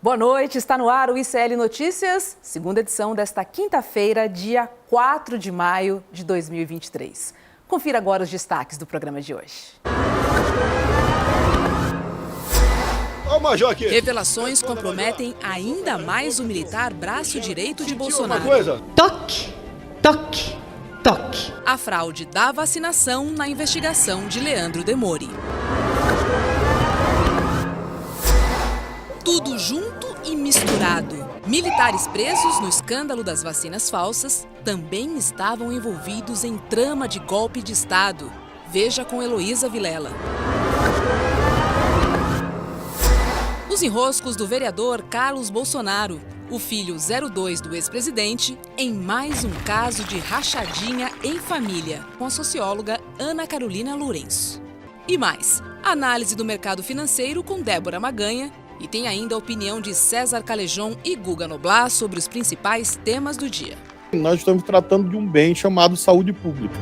Boa noite, está no ar o ICL Notícias, segunda edição desta quinta-feira, dia 4 de maio de 2023. Confira agora os destaques do programa de hoje. Revelações comprometem ainda mais o militar braço direito de Bolsonaro. Toque, toque, toque. A fraude da vacinação na investigação de Leandro Demori. Tudo junto e misturado. Militares presos no escândalo das vacinas falsas também estavam envolvidos em trama de golpe de Estado. Veja com Heloísa Vilela. Os enroscos do vereador Carlos Bolsonaro, o filho 02 do ex-presidente, em mais um caso de rachadinha em família, com a socióloga Ana Carolina Lourenço. E mais, análise do mercado financeiro com Débora Maganha. E tem ainda a opinião de César Callejon e Guga Noblar sobre os principais temas do dia. Nós estamos tratando de um bem chamado saúde pública.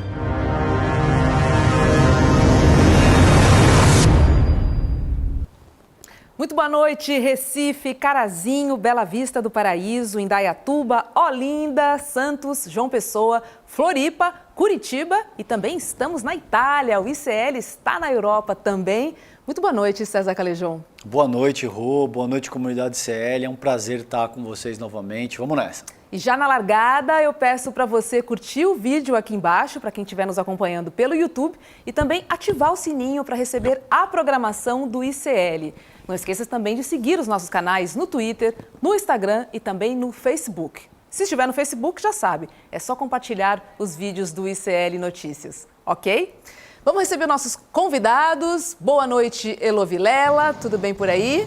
Muito boa noite, Recife, Carazinho, Bela Vista do Paraíso, Indaiatuba, Olinda, Santos, João Pessoa, Floripa, Curitiba e também estamos na Itália. O ICL está na Europa também. Muito boa noite, César Callejon. Boa noite, Rô. Boa noite, comunidade ICL. É um prazer estar com vocês novamente. Vamos nessa. E já na largada, eu peço para você curtir o vídeo aqui embaixo, para quem estiver nos acompanhando pelo YouTube, e também ativar o sininho para receber a programação do ICL. Não esqueça também de seguir os nossos canais no Twitter, no Instagram e também no Facebook. Se estiver no Facebook, já sabe, é só compartilhar os vídeos do ICL Notícias, ok? Vamos receber nossos convidados. Boa noite, Elo Vilela, tudo bem por aí?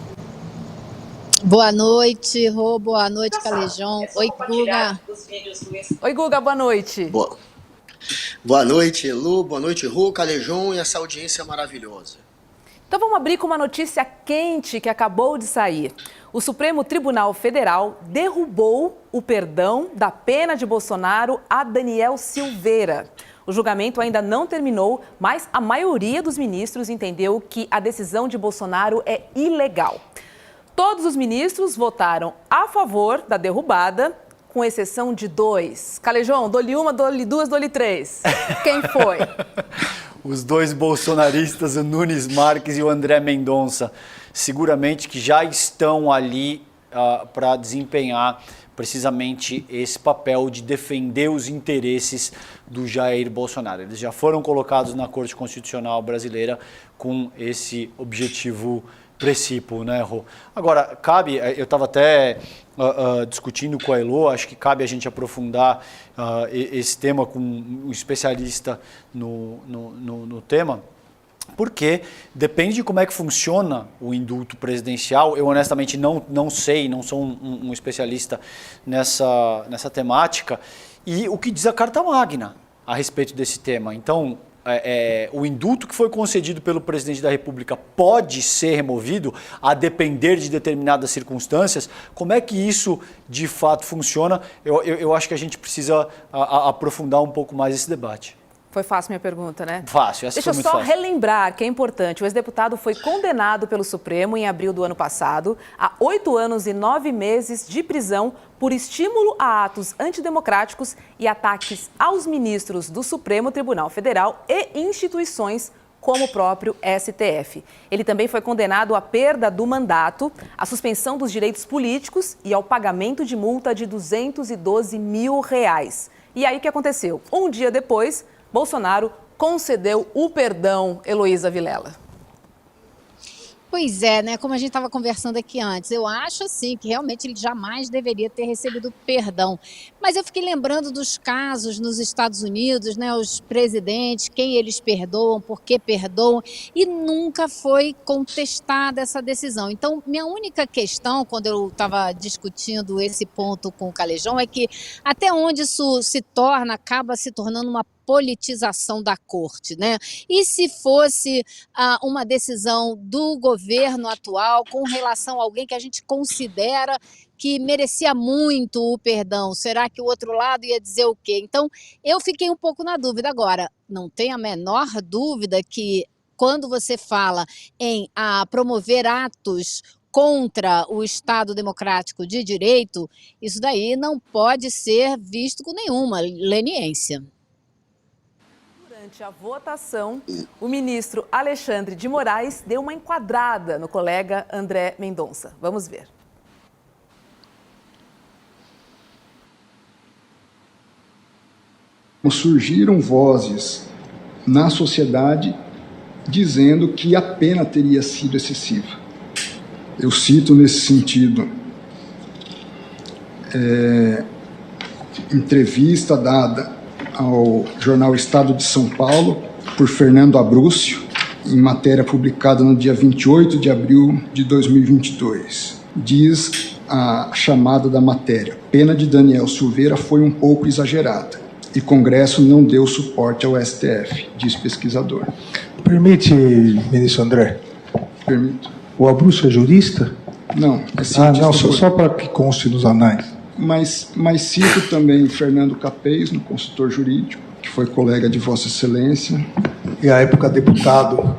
Boa noite, Rô, boa noite, Callejon. Oi, Guga. Oi, Guga, boa noite. Boa noite, Elo, boa noite, Rô, Callejon e essa audiência maravilhosa. Então vamos abrir com uma notícia quente que acabou de sair. O Supremo Tribunal Federal derrubou o perdão da pena de Bolsonaro a Daniel Silveira. O julgamento ainda não terminou, mas a maioria dos ministros entendeu que a decisão de Bolsonaro é ilegal. Todos os ministros votaram a favor da derrubada, com exceção de 2. Callejon, dou-lhe uma, dou-lhe duas, dou-lhe 3. Quem foi? Os dois bolsonaristas, o Nunes Marques e o André Mendonça, seguramente que já estão ali para desempenhar precisamente esse papel de defender os interesses do Jair Bolsonaro. Eles já foram colocados na Corte Constitucional Brasileira com esse objetivo precípuo, né, Rô? Agora, cabe, eu estava até discutindo com a Elo, acho que cabe a gente aprofundar esse tema com um especialista no tema, porque depende de como é que funciona o indulto presidencial. Eu honestamente não sei, não sou um especialista nessa temática, e o que diz a Carta Magna a respeito desse tema. Então, o indulto que foi concedido pelo presidente da República pode ser removido a depender de determinadas circunstâncias. Como é que isso de fato funciona? Eu acho que a gente precisa aprofundar um pouco mais esse debate. Foi fácil minha pergunta, né? Fácil, essa Deixa foi muito eu só fácil. relembrar que é importante. O ex-deputado foi condenado pelo Supremo em abril do ano passado a 8 anos e 9 meses de prisão por estímulo a atos antidemocráticos e ataques aos ministros do Supremo Tribunal Federal e instituições como o próprio STF. Ele também foi condenado à perda do mandato, à suspensão dos direitos políticos e ao pagamento de multa de R$212 mil. E aí o que aconteceu? Um dia depois, Bolsonaro concedeu o perdão, Heloísa Vilela. Pois é, né? Como a gente estava conversando aqui antes, eu acho assim que realmente ele jamais deveria ter recebido perdão. Mas eu fiquei lembrando dos casos nos Estados Unidos, né? Os presidentes, quem eles perdoam, por que perdoam, e nunca foi contestada essa decisão. Então, minha única questão, quando eu estava discutindo esse ponto com o Callejon, é que até onde isso acaba se tornando uma politização da corte, né? E se fosse uma decisão do governo atual com relação a alguém que a gente considera que merecia muito o perdão, será que o outro lado ia dizer o quê? Então, eu fiquei um pouco na dúvida. Agora, não tem a menor dúvida que quando você fala em promover atos contra o Estado Democrático de Direito, isso daí não pode ser visto com nenhuma leniência. Durante a votação, o ministro Alexandre de Moraes deu uma enquadrada no colega André Mendonça. Vamos ver. Surgiram vozes na sociedade dizendo que a pena teria sido excessiva. Eu cito nesse sentido entrevista dada ao jornal Estado de São Paulo por Fernando Abrúcio, em matéria publicada no dia 28 de abril de 2022. Diz a chamada da matéria: pena de Daniel Silveira foi um pouco exagerada e Congresso não deu suporte ao STF, diz pesquisador. Permite, ministro André? Permito. O Abrúcio é jurista? Não, é cientista. Não, só para que conste nos anais. Mas cito também Fernando Capês, no consultor jurídico, que foi colega de Vossa Excelência. E à época deputado,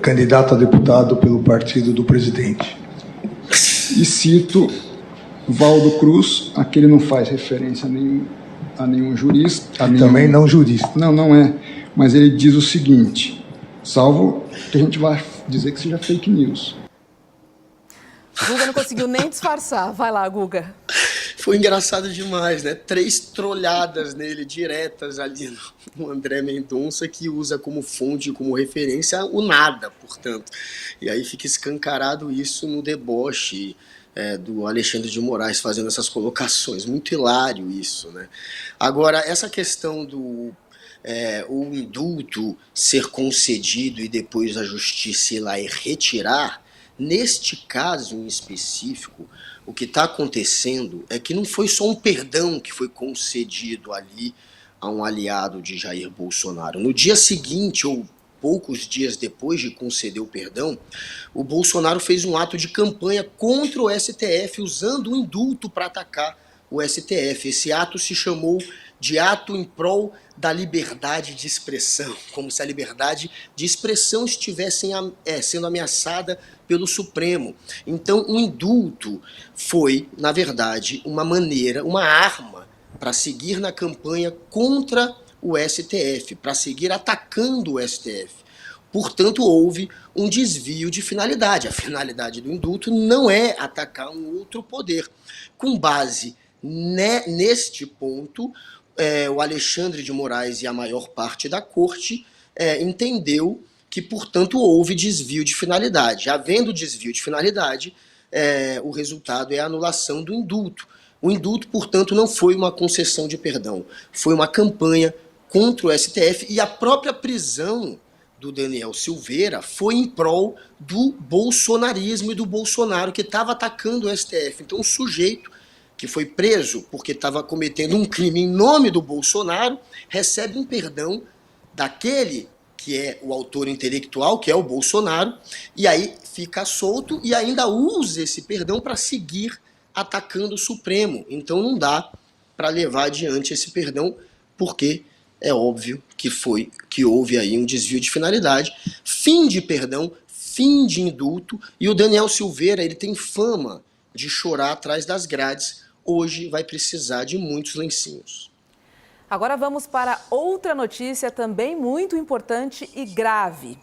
candidato a deputado pelo partido do presidente. E cito Valdo Cruz, aquele não faz referência a nenhum jurista. Também não jurista. Não é. Mas ele diz o seguinte, salvo que a gente vai dizer que seja fake news. Guga não conseguiu nem disfarçar. Vai lá, Guga. Foi engraçado demais, né? 3 trolhadas nele, diretas ali no André Mendonça, que usa como fonte, como referência, o nada, portanto. E aí fica escancarado isso no deboche do Alexandre de Moraes fazendo essas colocações. Muito hilário isso, né? Agora, essa questão do o indulto ser concedido e depois a justiça ir lá e retirar, neste caso em específico, o que está acontecendo é que não foi só um perdão que foi concedido ali a um aliado de Jair Bolsonaro. No dia seguinte, ou poucos dias depois de conceder o perdão, o Bolsonaro fez um ato de campanha contra o STF, usando o indulto para atacar o STF. Esse ato se chamou de ato em prol da liberdade de expressão, como se a liberdade de expressão estivesse sendo ameaçada pelo Supremo. Então, o indulto foi, na verdade, uma maneira, uma arma para seguir na campanha contra o STF, para seguir atacando o STF. Portanto, houve um desvio de finalidade. A finalidade do indulto não é atacar um outro poder. Com base neste ponto, o Alexandre de Moraes e a maior parte da corte entendeu que, portanto, houve desvio de finalidade. Havendo desvio de finalidade, o resultado é a anulação do indulto. O indulto, portanto, não foi uma concessão de perdão, foi uma campanha contra o STF, e a própria prisão do Daniel Silveira foi em prol do bolsonarismo e do Bolsonaro, que estava atacando o STF. Então, o sujeito que foi preso porque estava cometendo um crime em nome do Bolsonaro, recebe um perdão daquele que é o autor intelectual, que é o Bolsonaro, e aí fica solto e ainda usa esse perdão para seguir atacando o Supremo. Então não dá para levar adiante esse perdão, porque é óbvio que houve aí um desvio de finalidade, fim de perdão, fim de indulto, e o Daniel Silveira, ele tem fama de chorar atrás das grades. Hoje vai precisar de muitos lencinhos. Agora vamos para outra notícia também muito importante e grave,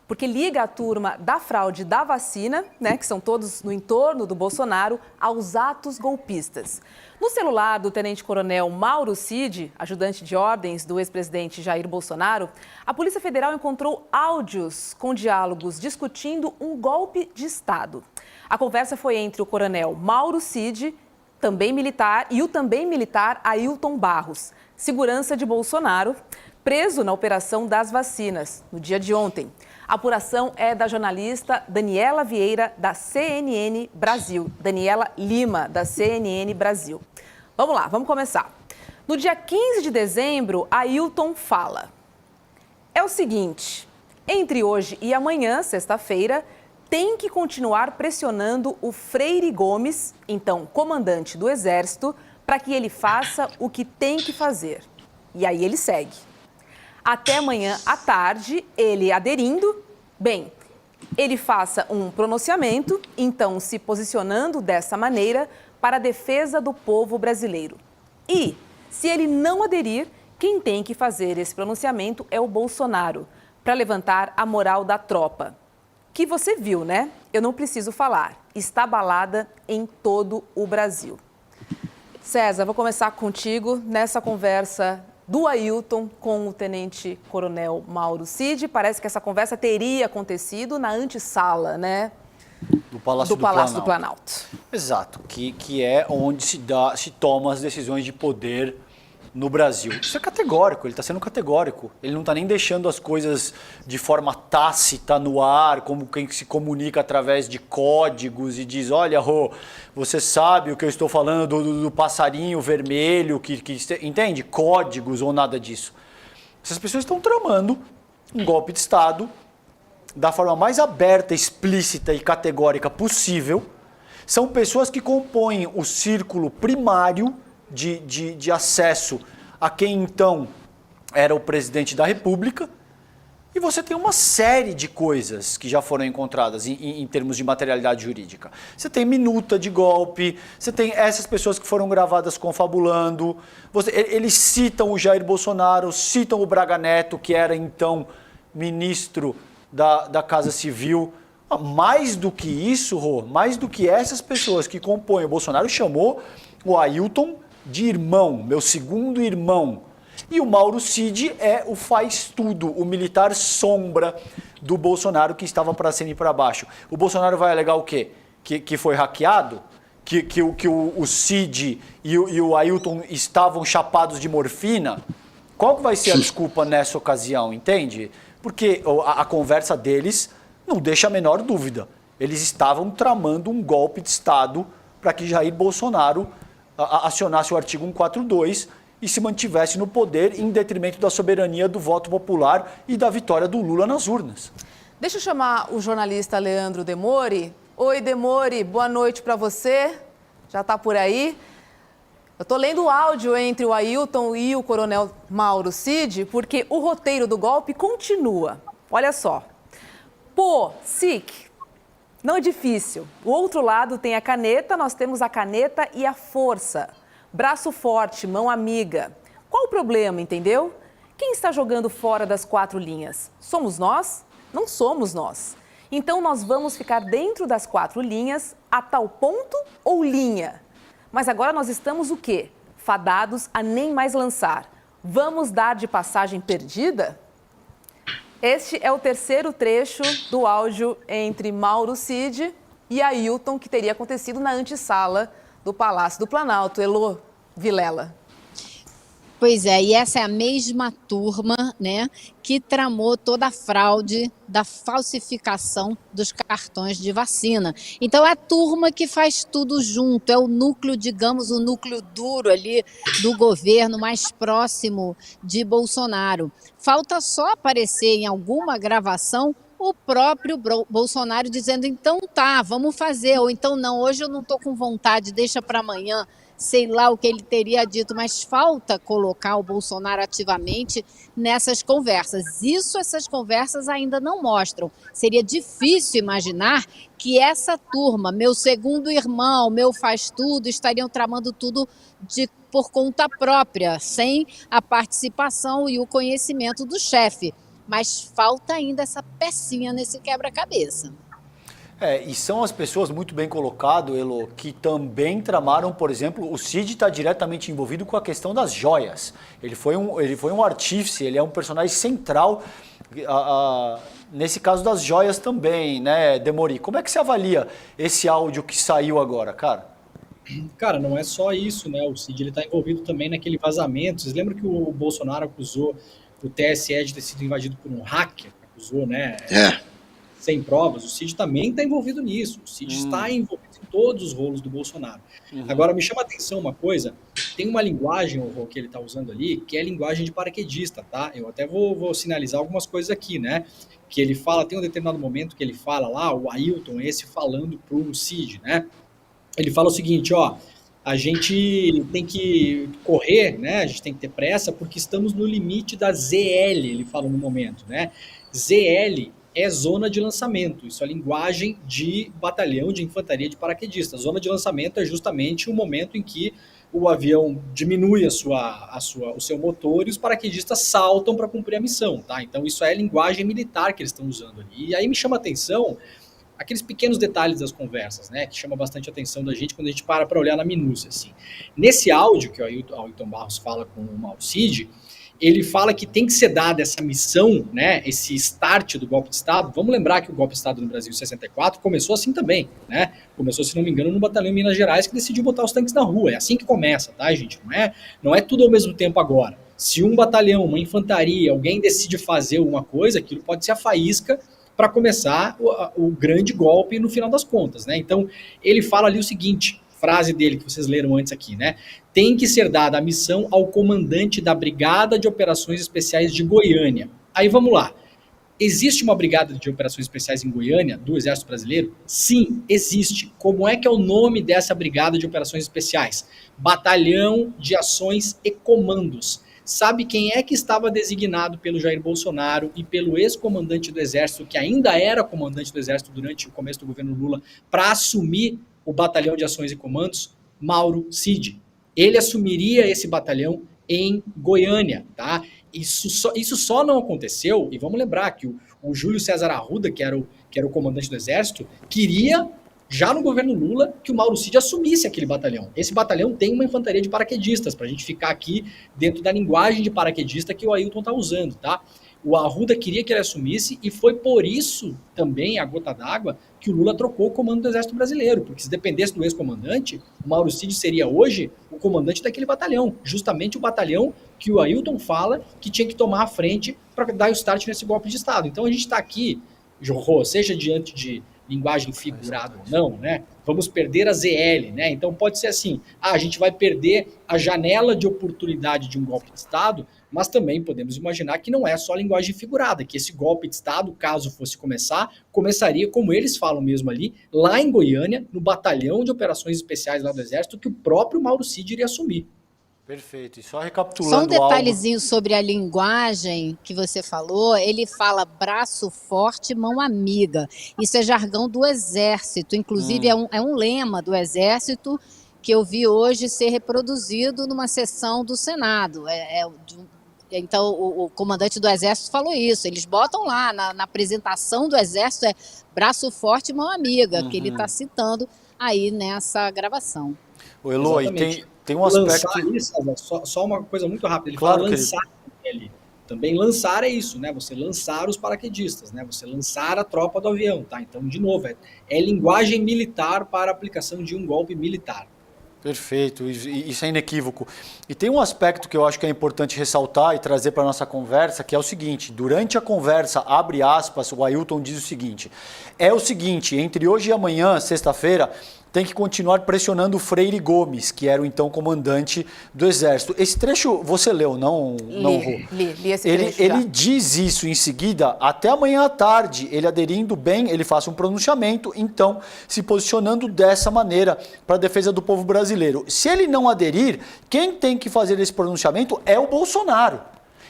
porque liga a turma da fraude da vacina, né, que são todos no entorno do Bolsonaro, aos atos golpistas. No celular do tenente-coronel Mauro Cid, ajudante de ordens do ex-presidente Jair Bolsonaro, a Polícia Federal encontrou áudios com diálogos discutindo um golpe de Estado. A conversa foi entre o coronel Mauro Cid, também militar, e o também militar Ailton Barros, segurança de Bolsonaro, preso na operação das vacinas, no dia de ontem. A apuração é da jornalista Daniela Vieira, da CNN Brasil. Daniela Lima, da CNN Brasil. Vamos lá, vamos começar. No dia 15 de dezembro, Ailton fala: é o seguinte, entre hoje e amanhã, sexta-feira, tem que continuar pressionando o Freire Gomes, então comandante do Exército, para que ele faça o que tem que fazer. E aí ele segue. Até amanhã à tarde, ele aderindo, bem, ele faça um pronunciamento, então se posicionando dessa maneira para a defesa do povo brasileiro. E, se ele não aderir, quem tem que fazer esse pronunciamento é o Bolsonaro, para levantar a moral da tropa. Que você viu, né? Eu não preciso falar. Está abalada em todo o Brasil. César, vou começar contigo nessa conversa do Ailton com o tenente-coronel Mauro Cid. Parece que essa conversa teria acontecido na antessala, né? Do Palácio do Planalto. Exato, que é onde se toma as decisões de poder no Brasil. Isso é categórico, ele está sendo categórico. Ele não está nem deixando as coisas de forma tácita no ar, como quem se comunica através de códigos e diz, olha, Rô, você sabe o que eu estou falando do passarinho vermelho, entende? Códigos ou nada disso. Essas pessoas estão tramando um golpe de Estado da forma mais aberta, explícita e categórica possível. São pessoas que compõem o círculo primário de acesso a quem então era o presidente da República, e você tem uma série de coisas que já foram encontradas em termos de materialidade jurídica. Você tem minuta de golpe, você tem essas pessoas que foram gravadas confabulando, eles citam o Jair Bolsonaro, citam o Braga Neto, que era então ministro da Casa Civil. Mais do que isso, Rô, mais do que essas pessoas que compõem, o Bolsonaro chamou o Ailton de irmão, meu segundo irmão. E o Mauro Cid é o faz-tudo, o militar sombra do Bolsonaro que estava para cima e para baixo. O Bolsonaro vai alegar o quê? Que foi hackeado? Que o Cid e o Ailton estavam chapados de morfina? Qual que vai ser a desculpa nessa ocasião, entende? Porque a conversa deles não deixa a menor dúvida. Eles estavam tramando um golpe de Estado para que Jair Bolsonaro acionasse o artigo 142 e se mantivesse no poder em detrimento da soberania do voto popular e da vitória do Lula nas urnas. Deixa eu chamar o jornalista Leandro Demori. Oi, Demori, boa noite para você. Já está por aí? Eu estou lendo o áudio entre o Ailton e o coronel Mauro Cid, porque o roteiro do golpe continua. Olha só. Pô, SIC, não é difícil. O outro lado tem a caneta, nós temos a caneta e a força. Braço forte, mão amiga. Qual o problema, entendeu? Quem está jogando fora das 4 linhas? Somos nós? Não somos nós. Então nós vamos ficar dentro das 4 linhas a tal ponto ou linha? Mas agora nós estamos o quê? Fadados a nem mais lançar. Vamos dar de passagem perdida? Este é o terceiro trecho do áudio entre Mauro Cid e Ailton, que teria acontecido na antessala do Palácio do Planalto. Elô Vilela. Pois é, e essa é a mesma turma, né, que tramou toda a fraude da falsificação dos cartões de vacina. Então é a turma que faz tudo junto, é o núcleo, digamos, o núcleo duro ali do governo mais próximo de Bolsonaro. Falta só aparecer em alguma gravação o próprio Bolsonaro dizendo, então tá, vamos fazer, ou então não, hoje eu não estou com vontade, deixa para amanhã. Sei lá o que ele teria dito, mas falta colocar o Bolsonaro ativamente nessas conversas. Essas conversas ainda não mostram. Seria difícil imaginar que essa turma, meu segundo irmão, meu faz tudo, estariam tramando tudo por conta própria, sem a participação e o conhecimento do chefe. Mas falta ainda essa pecinha nesse quebra-cabeça. E são as pessoas muito bem colocado, Elo, que também tramaram, por exemplo, o Cid está diretamente envolvido com a questão das joias. Ele foi um artífice, ele é um personagem central nesse caso das joias também, né, Demori? Como é que você avalia esse áudio que saiu agora, cara? Cara, não é só isso, né? O Cid está envolvido também naquele vazamento. Vocês lembram que o Bolsonaro acusou o TSE de ter sido invadido por um hacker? Acusou, né? Sem provas. O Cid também está envolvido nisso. O Cid está envolvido em todos os rolos do Bolsonaro. Agora, me chama a atenção uma coisa. Tem uma linguagem que ele está usando ali, que é a linguagem de paraquedista, tá? Eu até vou sinalizar algumas coisas aqui, né? Que ele fala, tem um determinado momento que ele fala lá, o Ailton, esse falando pro Cid, né? Ele fala o seguinte, ó, a gente tem que correr, né? A gente tem que ter pressa porque estamos no limite da ZL, ele fala no momento, né? ZL é zona de lançamento. Isso é linguagem de batalhão de infantaria de paraquedistas. Zona de lançamento é justamente o momento em que o avião diminui o seu motor e os paraquedistas saltam para cumprir a missão, tá? Então isso é linguagem militar que eles estão usando ali. E aí me chama a atenção aqueles pequenos detalhes das conversas, né, que chama bastante a atenção da gente quando a gente para olhar na minúcia, assim. Nesse áudio que o Ailton Barros fala com o Mauro Cid, ele fala que tem que ser dada essa missão, né, esse start do golpe de Estado. Vamos lembrar que o golpe de Estado no Brasil em 64 começou assim também, né? Começou, se não me engano, no batalhão em Minas Gerais, que decidiu botar os tanques na rua. É assim que começa, tá, gente? Não é tudo ao mesmo tempo agora. Se um batalhão, uma infantaria, alguém decide fazer alguma coisa, aquilo pode ser a faísca para começar o grande golpe no final das contas, né? Então, ele fala ali o seguinte, frase dele que vocês leram antes aqui, né? Tem que ser dada a missão ao comandante da Brigada de Operações Especiais de Goiânia. Aí vamos lá. Existe uma Brigada de Operações Especiais em Goiânia, do Exército Brasileiro? Sim, existe. Como é que é o nome dessa Brigada de Operações Especiais? Batalhão de Ações e Comandos. Sabe quem é que estava designado pelo Jair Bolsonaro e pelo ex-comandante do Exército, que ainda era comandante do Exército durante o começo do governo Lula, para assumir o Batalhão de Ações e Comandos? Mauro Cid. Ele assumiria esse batalhão em Goiânia, tá? Isso só não aconteceu, e vamos lembrar que o Júlio César Arruda, que era o comandante do Exército, queria, já no governo Lula, que o Mauro Cid assumisse aquele batalhão. Esse batalhão tem uma infantaria de paraquedistas, para a gente ficar aqui dentro da linguagem de paraquedista que o Ailton está usando, tá? O Arruda queria que ele assumisse, e foi por isso também, a gota d'água, que o Lula trocou o comando do Exército Brasileiro, porque se dependesse do ex-comandante, o Mauro Cid seria hoje o comandante daquele batalhão, justamente o batalhão que o Ailton fala que tinha que tomar a frente para dar o start nesse golpe de Estado. Então a gente está aqui, Jorro, seja diante de linguagem figurada ou não, né? Vamos perder a ZL, né? Então pode ser assim, a gente vai perder a janela de oportunidade de um golpe de Estado, mas também podemos imaginar que não é só linguagem figurada, que esse golpe de Estado, caso fosse começaria, como eles falam mesmo ali, lá em Goiânia, no Batalhão de Operações Especiais lá do Exército, que o próprio Mauro Cid iria assumir. Perfeito. E só recapitulando Só um detalhezinho sobre a linguagem que você falou, ele fala braço forte, mão amiga. Isso é jargão do Exército, inclusive é um lema do Exército que eu vi hoje ser reproduzido numa sessão do Senado. Então, o comandante do Exército falou isso. Eles botam lá, na apresentação do Exército, é braço forte, mão amiga, que ele está citando aí nessa gravação. O Eloy, tem um aspecto... Só uma coisa muito rápida. Ele claro fala lançar ali. Também lançar é isso, né? Você lançar os paraquedistas, né? Você lançar a tropa do avião, tá? Então, de novo, é linguagem militar para a aplicação de um golpe militar. Perfeito, isso é inequívoco. E tem um aspecto que eu acho que é importante ressaltar e trazer para a nossa conversa, que é o seguinte, durante a conversa, abre aspas, o Ailton diz o seguinte, entre hoje e amanhã, sexta-feira, tem que continuar pressionando o Freire Gomes, que era o então comandante do Exército. Esse trecho você leu, não Rô? Li esse trecho ele diz isso em seguida, até amanhã à tarde, ele aderindo bem, ele faz um pronunciamento, então se posicionando dessa maneira para a defesa do povo brasileiro. Se ele não aderir, quem tem que fazer esse pronunciamento é o Bolsonaro.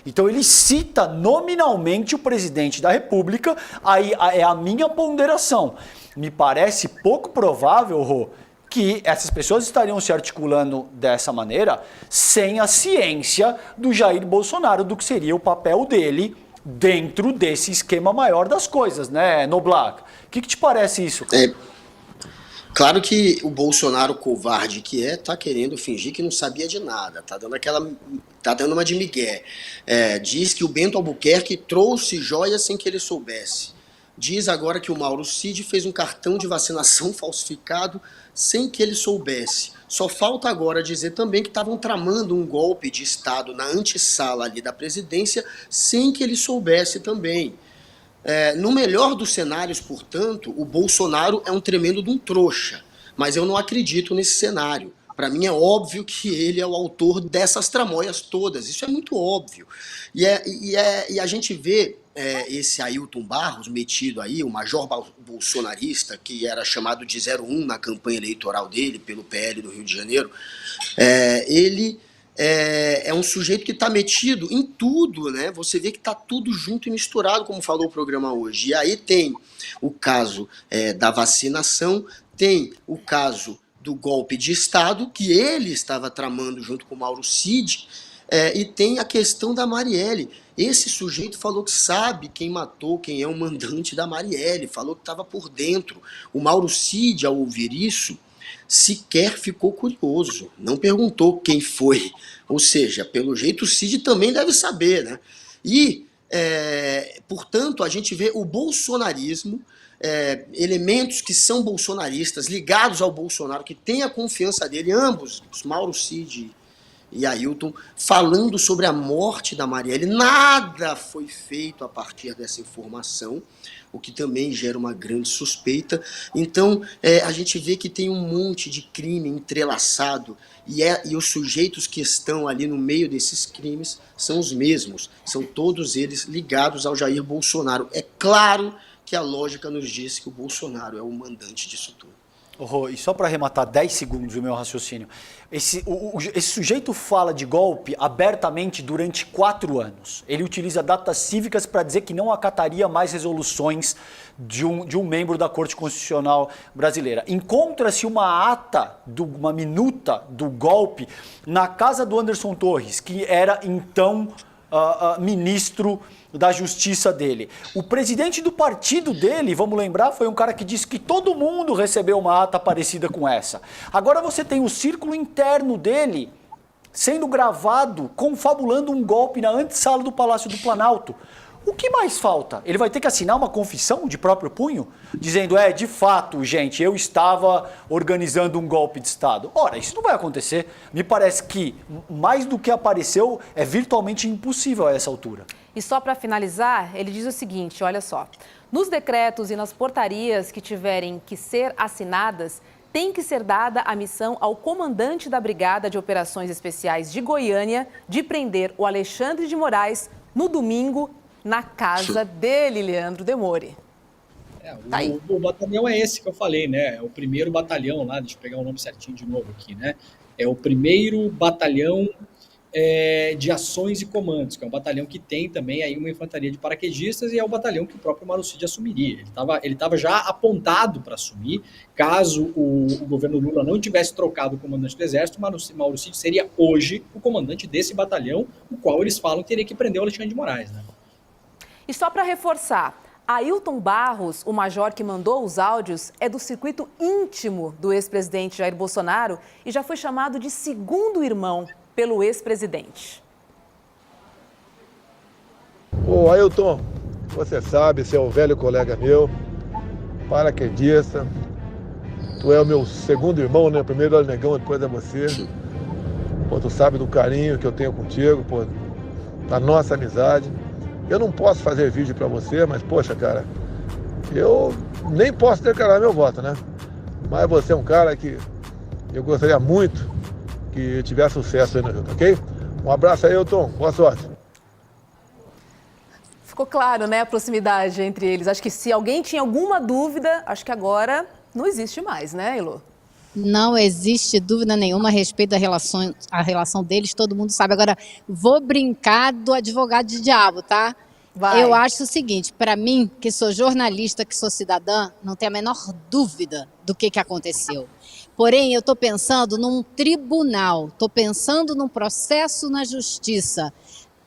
Então ele cita nominalmente o presidente da República, aí é a minha ponderação. Me parece pouco provável, Rô, que essas pessoas estariam se articulando dessa maneira sem a ciência do Jair Bolsonaro, do que seria o papel dele dentro desse esquema maior das coisas, né, Noblar? O que te parece isso? Claro que o Bolsonaro, covarde que tá querendo fingir que não sabia de nada, tá dando uma de migué. Diz que o Bento Albuquerque trouxe joias sem que ele soubesse. Diz agora que o Mauro Cid fez um cartão de vacinação falsificado sem que ele soubesse. Só falta agora dizer também que estavam tramando um golpe de Estado na antessala ali da presidência sem que ele soubesse também. No melhor dos cenários, portanto, o Bolsonaro é um tremendo de um trouxa, mas eu não acredito nesse cenário. Para mim é óbvio que ele é o autor dessas tramóias todas, isso é muito óbvio. E a gente vê esse Ailton Barros metido aí, o major bolsonarista, que era chamado de 01 na campanha eleitoral dele, pelo PL do Rio de Janeiro, ele é um sujeito que está metido em tudo, né? Você vê que está tudo junto e misturado, como falou o programa hoje. E aí tem o caso da vacinação, tem o caso do golpe de Estado, que ele estava tramando junto com o Mauro Cid, e tem a questão da Marielle. Esse sujeito falou que sabe quem matou, quem é o mandante da Marielle, falou que estava por dentro. O Mauro Cid, ao ouvir isso, sequer ficou curioso, não perguntou quem foi. Ou seja, pelo jeito o Cid também deve saber, né? E, portanto, a gente vê o bolsonarismo, elementos que são bolsonaristas, ligados ao Bolsonaro, que têm a confiança dele, ambos, os Mauro Cid e Ailton, falando sobre a morte da Marielle. Nada foi feito a partir dessa informação, o que também gera uma grande suspeita. Então, a gente vê que tem um monte de crime entrelaçado e os sujeitos que estão ali no meio desses crimes são os mesmos, são todos eles ligados ao Jair Bolsonaro. É claro que a lógica nos diz que o Bolsonaro é o mandante disso tudo. E só para arrematar 10 segundos o meu raciocínio, esse sujeito fala de golpe abertamente durante 4 anos. Ele utiliza datas cívicas para dizer que não acataria mais resoluções de um membro da Corte Constitucional brasileira. Encontra-se uma uma minuta do golpe na casa do Anderson Torres, que era então ministro da justiça dele. O presidente do partido dele, vamos lembrar, foi um cara que disse que todo mundo recebeu uma ata parecida com essa. Agora você tem o círculo interno dele sendo gravado, confabulando um golpe na antessala do Palácio do Planalto. O que mais falta? Ele vai ter que assinar uma confissão de próprio punho? Dizendo, de fato, gente, eu estava organizando um golpe de Estado. Ora, isso não vai acontecer. Me parece que, mais do que apareceu, é virtualmente impossível a essa altura. E só para finalizar, ele diz o seguinte, olha só. Nos decretos e nas portarias que tiverem que ser assinadas, tem que ser dada a missão ao comandante da Brigada de Operações Especiais de Goiânia de prender o Alexandre de Moraes no domingo, na casa dele, Leandro Demore. O batalhão é esse que eu falei, né? É o primeiro batalhão lá, deixa eu pegar o nome certinho de novo aqui, né? É o primeiro batalhão de ações e comandos, que é um batalhão que tem também aí uma infantaria de paraquedistas e é o batalhão que o próprio Mauro Cid assumiria. Ele estava já apontado para assumir, caso o governo Lula não tivesse trocado o comandante do Exército, Mauro Cid seria hoje o comandante desse batalhão, o qual eles falam que teria que prender o Alexandre de Moraes, né? E só para reforçar, Ailton Barros, o major que mandou os áudios, é do circuito íntimo do ex-presidente Jair Bolsonaro e já foi chamado de segundo irmão pelo ex-presidente. Ô Ailton, você sabe, você é um velho colega meu, paraquedista, tu é o meu segundo irmão, né? Primeiro é o Negão, depois é você. Pô, tu sabe do carinho que eu tenho contigo, pô, da nossa amizade. Eu não posso fazer vídeo pra você, mas, poxa, cara, eu nem posso declarar meu voto, né? Mas você é um cara que eu gostaria muito que tivesse sucesso aí no Rio, ok? Um abraço aí, Ailton. Boa sorte. Ficou claro, né, a proximidade entre eles. Acho que se alguém tinha alguma dúvida, acho que agora não existe mais, né, Elô? Não existe dúvida nenhuma a respeito da relação deles, todo mundo sabe. Agora, vou brincar do advogado de diabo, tá? Vai. Eu acho o seguinte, para mim, que sou jornalista, que sou cidadã, não tenho a menor dúvida do que aconteceu. Porém, eu estou pensando num tribunal, estou pensando num processo na justiça.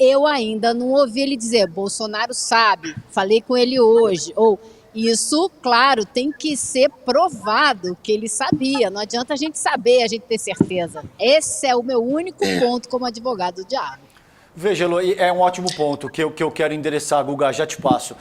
Eu ainda não ouvi ele dizer, Bolsonaro sabe, falei com ele hoje, ou... Isso, claro, tem que ser provado que ele sabia. Não adianta a gente saber, a gente ter certeza. Esse é o meu único ponto como advogado do diabo. Veja, Elô, é um ótimo ponto que eu quero endereçar, Guga, já te passo.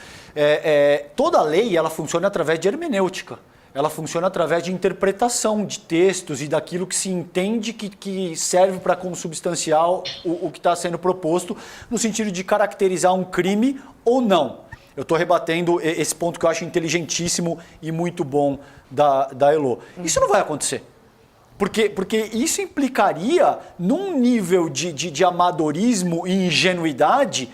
Toda lei, ela funciona através de hermenêutica. Ela funciona através de interpretação de textos e daquilo que se entende que serve para consubstancial o que está sendo proposto, no sentido de caracterizar um crime ou não. Eu estou rebatendo esse ponto que eu acho inteligentíssimo e muito bom da Elô. Isso não vai acontecer. Porque isso implicaria num nível de amadorismo e ingenuidade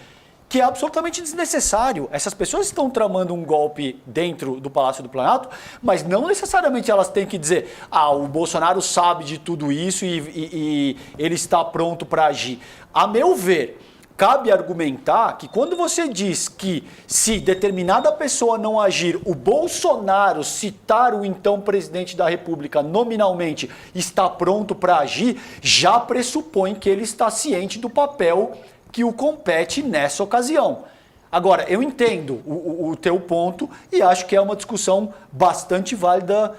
que é absolutamente desnecessário. Essas pessoas estão tramando um golpe dentro do Palácio do Planalto, mas não necessariamente elas têm que dizer o Bolsonaro sabe de tudo isso e ele está pronto para agir. A meu ver, cabe argumentar que quando você diz que se determinada pessoa não agir, o Bolsonaro citar o então presidente da República nominalmente está pronto para agir, já pressupõe que ele está ciente do papel que o compete nessa ocasião. Agora, eu entendo o teu ponto e acho que é uma discussão bastante válida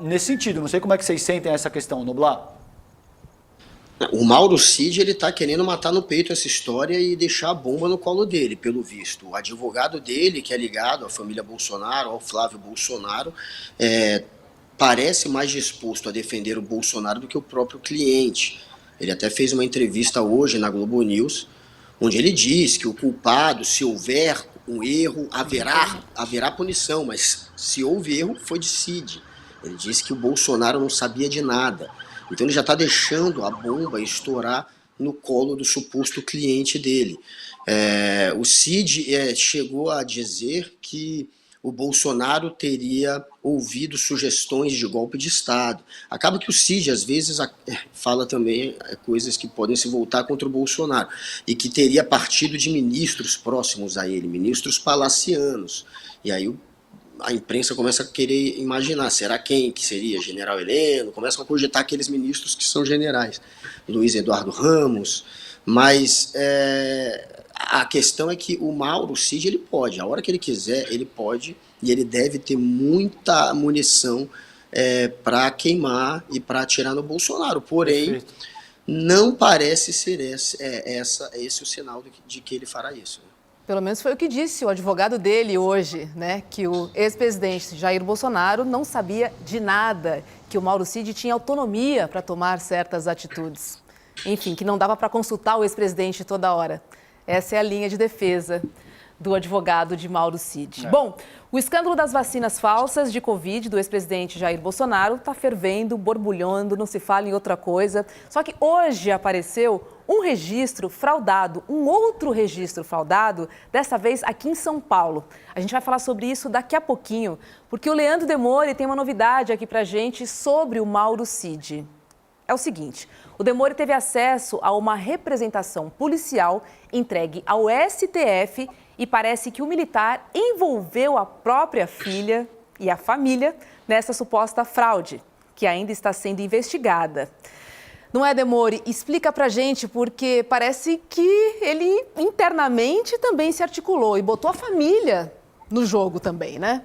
nesse sentido. Não sei como é que vocês sentem essa questão, Noblar. O Mauro Cid, ele tá querendo matar no peito essa história e deixar a bomba no colo dele, pelo visto. O advogado dele, que é ligado à família Bolsonaro, ao Flávio Bolsonaro, parece mais disposto a defender o Bolsonaro do que o próprio cliente. Ele até fez uma entrevista hoje na Globo News, onde ele diz que o culpado, se houver um erro, haverá punição, mas se houve erro, foi de Cid. Ele disse que o Bolsonaro não sabia de nada. Então ele já está deixando a bomba estourar no colo do suposto cliente dele. O Cid chegou a dizer que o Bolsonaro teria ouvido sugestões de golpe de Estado. Acaba que o Cid, às vezes, fala também coisas que podem se voltar contra o Bolsonaro, e que teria partido de ministros próximos a ele, ministros palacianos. E aí a imprensa começa a querer imaginar, será quem que seria? General Heleno? Começam a cogitar aqueles ministros que são generais, Luiz Eduardo Ramos, mas a questão é que o Mauro Cid, ele pode, a hora que ele quiser, ele pode, e ele deve ter muita munição para queimar e para atirar no Bolsonaro, porém, não parece ser esse o sinal de que ele fará isso. Pelo menos foi o que disse o advogado dele hoje, né? Que o ex-presidente Jair Bolsonaro não sabia de nada, que o Mauro Cid tinha autonomia para tomar certas atitudes. Enfim, que não dava para consultar o ex-presidente toda hora. Essa é a linha de defesa do advogado de Mauro Cid. Bom, o escândalo das vacinas falsas de Covid do ex-presidente Jair Bolsonaro está fervendo, borbulhando, não se fala em outra coisa. Só que hoje apareceu um registro fraudado, um outro registro fraudado, dessa vez aqui em São Paulo. A gente vai falar sobre isso daqui a pouquinho, porque o Leandro Demore tem uma novidade aqui pra gente sobre o Mauro Cid. É o seguinte, o Demore teve acesso a uma representação policial entregue ao STF e parece que o militar envolveu a própria filha e a família nessa suposta fraude, que ainda está sendo investigada. Não é, Demore? Explica pra gente, porque parece que ele internamente também se articulou e botou a família no jogo também, né?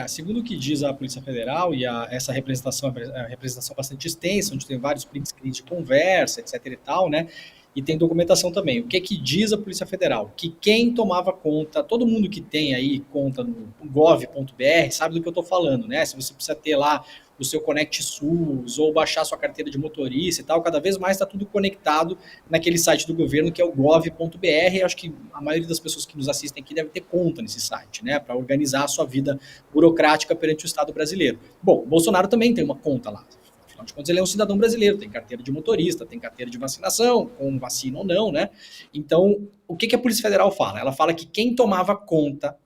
Segundo o que diz a Polícia Federal, e essa representação é uma representação bastante extensa, onde tem vários print screens de conversa, etc e tal, né? E tem documentação também. O que é que diz a Polícia Federal? Que quem tomava conta, todo mundo que tem aí conta no gov.br sabe do que eu estou falando, né? Se você precisa ter lá o seu Conect SUS ou baixar sua carteira de motorista e tal, cada vez mais está tudo conectado naquele site do governo que é o gov.br. Acho que a maioria das pessoas que nos assistem aqui deve ter conta nesse site, né? Para organizar a sua vida burocrática perante o Estado brasileiro. Bom, o Bolsonaro também tem uma conta lá. Afinal de contas, ele é um cidadão brasileiro, tem carteira de motorista, tem carteira de vacinação, com vacina ou não, né? Então, o que a Polícia Federal fala? Ela fala que quem tomava conta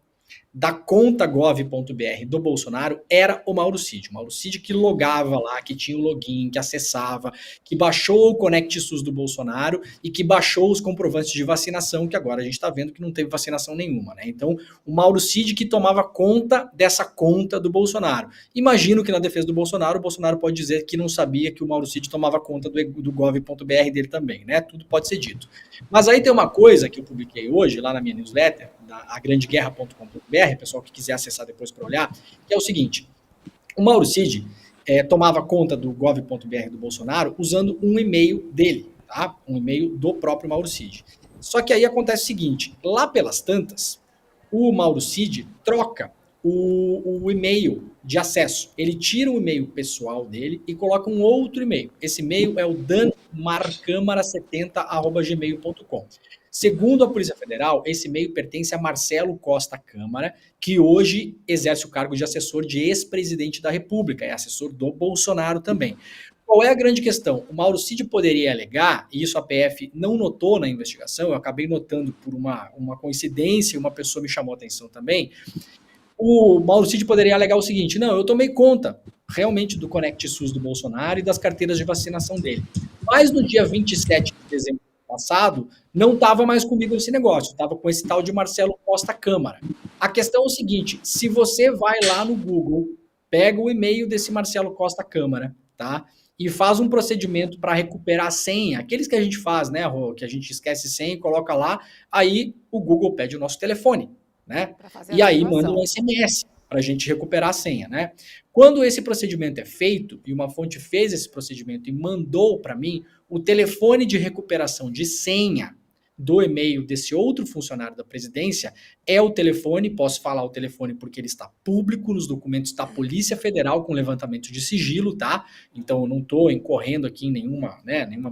da conta gov.br do Bolsonaro era o Mauro Cid. O Mauro Cid que logava lá, que tinha o login, que acessava, que baixou o Conect SUS do Bolsonaro e que baixou os comprovantes de vacinação, que agora a gente está vendo que não teve vacinação nenhuma, né? Então, o Mauro Cid que tomava conta dessa conta do Bolsonaro. Imagino que na defesa do Bolsonaro, o Bolsonaro pode dizer que não sabia que o Mauro Cid tomava conta do gov.br dele também, né? Tudo pode ser dito. Mas aí tem uma coisa que eu publiquei hoje lá na minha newsletter, agrandeguerra.com.br, pessoal que quiser acessar depois para olhar, que é o seguinte: o Mauro Cid tomava conta do gov.br do Bolsonaro usando um e-mail dele, tá? Um e-mail do próprio Mauro Cid. Só que aí acontece o seguinte, lá pelas tantas, o Mauro Cid troca o e-mail de acesso. Ele tira o e-mail pessoal dele e coloca um outro e-mail. Esse e-mail é o danmarcamara70@gmail.com. Segundo a Polícia Federal, esse e-mail pertence a Marcelo Costa Câmara, que hoje exerce o cargo de assessor de ex-presidente da República, é assessor do Bolsonaro também. qual é a grande questão? O Mauro Cid poderia alegar, e isso a PF não notou na investigação, eu acabei notando por uma coincidência, uma pessoa me chamou a atenção também. O Mauro Cid poderia alegar o seguinte: não, eu tomei conta realmente do Conect SUS do Bolsonaro e das carteiras de vacinação dele. Mas no dia 27 de dezembro passado, não estava mais comigo esse negócio, estava com esse tal de Marcelo Costa Câmara. A questão é o seguinte: se você vai lá no Google, pega o e-mail desse Marcelo Costa Câmara, tá? E faz um procedimento para recuperar a senha, aqueles que a gente faz, né, Rô, que a gente esquece senha e coloca lá, aí o Google pede o nosso telefone, né? E aí manda um SMS para a gente recuperar a senha, né? Quando esse procedimento é feito, e uma fonte fez esse procedimento e mandou para mim, o telefone de recuperação de senha do e-mail desse outro funcionário da presidência é o telefone, posso falar o telefone porque ele está público nos documentos da Polícia Federal com levantamento de sigilo, tá? Então eu não estou incorrendo aqui em nenhuma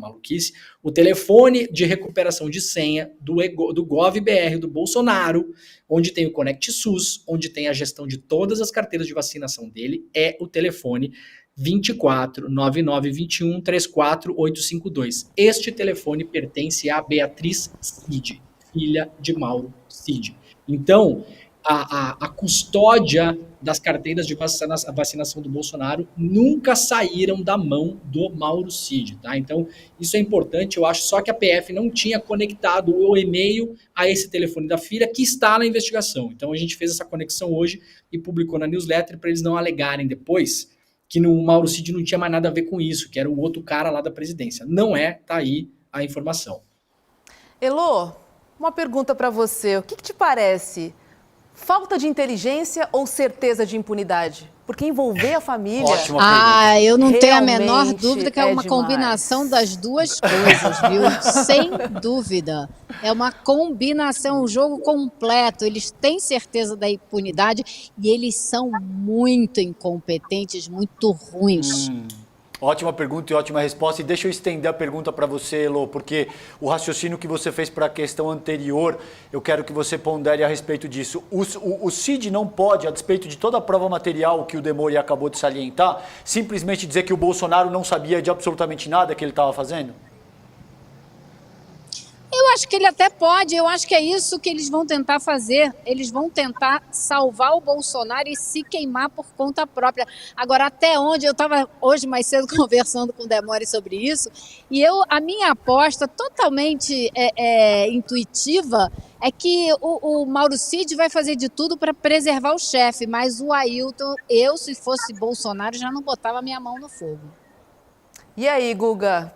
maluquice. O telefone de recuperação de senha do GovBR do Bolsonaro, onde tem o Conect SUS, onde tem a gestão de todas as carteiras de vacinação dele, é o telefone 24 9921 34852. Este telefone pertence a Beatriz Cid, filha de Mauro Cid. Então, a custódia das carteiras de vacinação do Bolsonaro nunca saíram da mão do Mauro Cid, tá? Então, isso é importante, eu acho só que a PF não tinha conectado o e-mail a esse telefone da filha que está na investigação. Então, a gente fez essa conexão hoje e publicou na newsletter para eles não alegarem depois que o Mauro Cid não tinha mais nada a ver com isso, que era o outro cara lá da presidência. Não é, tá aí a informação. Elô, uma pergunta para você. O que te parece? Falta de inteligência ou certeza de impunidade? Porque envolver a família... Ótima pergunta. Eu não tenho a menor dúvida que é uma demais. combinação das duas coisas, viu? Sem dúvida. É uma combinação, um jogo completo. Eles têm certeza da impunidade e eles são muito incompetentes, muito ruins. Ótima pergunta e ótima resposta. E deixa eu estender a pergunta para você, Elô, porque o raciocínio que você fez para a questão anterior, eu quero que você pondere a respeito disso. O Cid não pode, a despeito de toda a prova material que o Demori acabou de salientar, simplesmente dizer que o Bolsonaro não sabia de absolutamente nada que ele estava fazendo? Eu acho que ele até pode, eu acho que é isso que eles vão tentar fazer. Eles vão tentar salvar o Bolsonaro e se queimar por conta própria. Agora, até onde? Eu estava hoje mais cedo conversando com o Demori sobre isso, e a minha aposta totalmente intuitiva é que o Mauro Cid vai fazer de tudo para preservar o chefe, mas o Ailton, se fosse Bolsonaro, já não botava minha mão no fogo. E aí, Guga?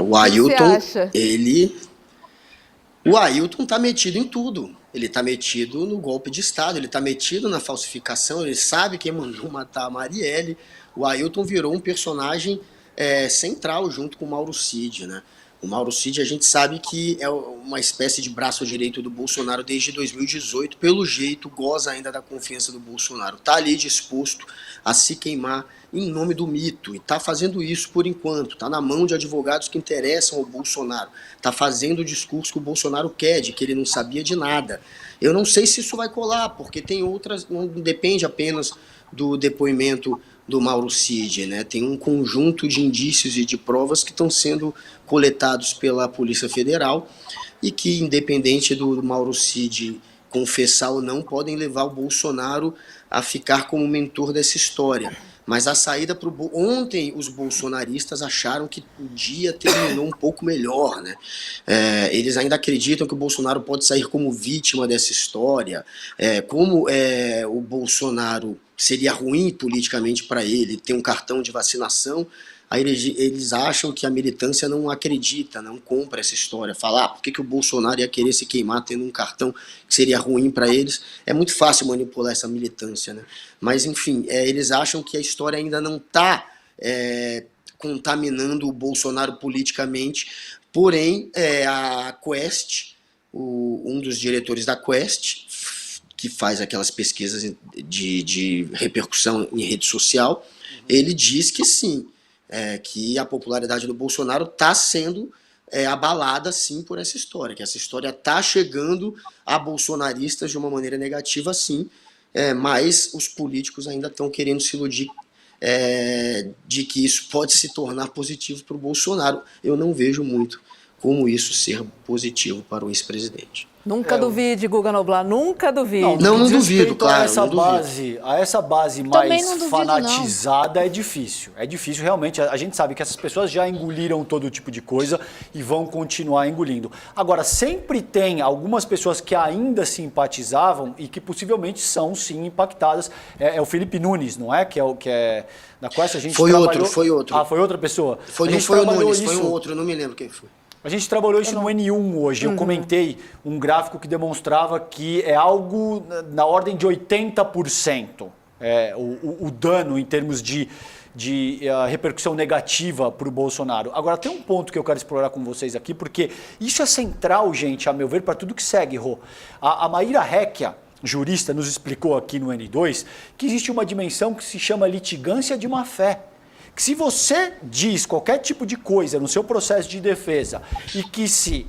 O Ailton, o Ailton tá metido em tudo. Ele tá metido no golpe de Estado, ele tá metido na falsificação, ele sabe quem mandou matar a Marielle. O Ailton virou um personagem central junto com o Mauro Cid, né? O Mauro Cid, a gente sabe que é uma espécie de braço direito do Bolsonaro desde 2018, pelo jeito goza ainda da confiança do Bolsonaro. Tá ali disposto a se queimar em nome do mito, e tá fazendo isso por enquanto, tá na mão de advogados que interessam ao Bolsonaro, tá fazendo o discurso que o Bolsonaro quer, de que ele não sabia de nada. Eu não sei se isso vai colar, porque tem outras, não depende apenas do depoimento do Mauro Cid, né? Tem um conjunto de indícios e de provas que estão sendo coletados pela Polícia Federal e que, independente do Mauro Cid confessar ou não, podem levar o Bolsonaro a ficar como mentor dessa história. Mas a saída ontem os bolsonaristas acharam que o dia terminou um pouco melhor, né? Eles ainda acreditam que o Bolsonaro pode sair como vítima dessa história, o Bolsonaro seria ruim politicamente para ele ter um cartão de vacinação. Aí eles acham que a militância não acredita, não compra essa história. Falar por que o Bolsonaro ia querer se queimar tendo um cartão que seria ruim para eles. É muito fácil manipular essa militância, né? Mas, enfim, eles acham que a história ainda não está contaminando o Bolsonaro politicamente. Porém, a Quest, um dos diretores da Quest, que faz aquelas pesquisas de repercussão em rede social, ele diz que sim, que a popularidade do Bolsonaro está sendo abalada sim por essa história, que essa história está chegando a bolsonaristas de uma maneira negativa sim, mas os políticos ainda estão querendo se iludir de que isso pode se tornar positivo para o Bolsonaro. Eu não vejo muito como isso ser positivo para o ex-presidente. Nunca duvide, Guga Noblar, nunca duvide. Não duvido, claro. A essa base mais fanatizada é difícil. É difícil, realmente. A gente sabe que essas pessoas já engoliram todo tipo de coisa e vão continuar engolindo. Agora, sempre tem algumas pessoas que ainda simpatizavam e que possivelmente são, sim, impactadas. É o Felipe Nunes, não é? Que é da qual a gente trabalhou... Foi outro. Ah, foi outra pessoa? Não foi o Nunes, foi um outro, eu não me lembro quem foi. A gente trabalhou isso no N1 hoje. Eu comentei um gráfico que demonstrava que é algo na ordem de 80% o dano em termos de repercussão negativa para o Bolsonaro. Agora, tem um ponto que eu quero explorar com vocês aqui, porque isso é central, gente, a meu ver, para tudo que segue, Rô. A Maíra Recchia, jurista, nos explicou aqui no N2 que existe uma dimensão que se chama litigância de má-fé. Que se você diz qualquer tipo de coisa no seu processo de defesa e que se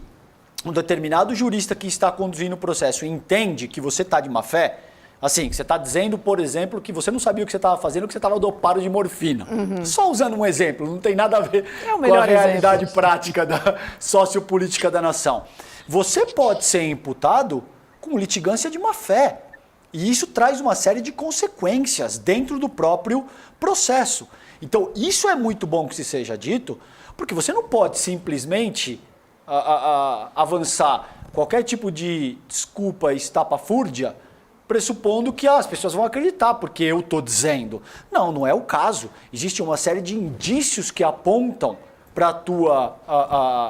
um determinado jurista que está conduzindo o processo entende que você está de má fé, assim, que você está dizendo, por exemplo, que você não sabia o que você estava fazendo, que você estava dopado de morfina. Só usando um exemplo, não tem nada a ver com a realidade prática da sociopolítica da nação. Você pode ser imputado com litigância de má fé. E isso traz uma série de consequências dentro do próprio processo. Então, isso é muito bom que se seja dito, porque você não pode simplesmente avançar qualquer tipo de desculpa estapafúrdia, pressupondo que as pessoas vão acreditar, porque eu estou dizendo. Não é o caso. Existe uma série de indícios que apontam para a tua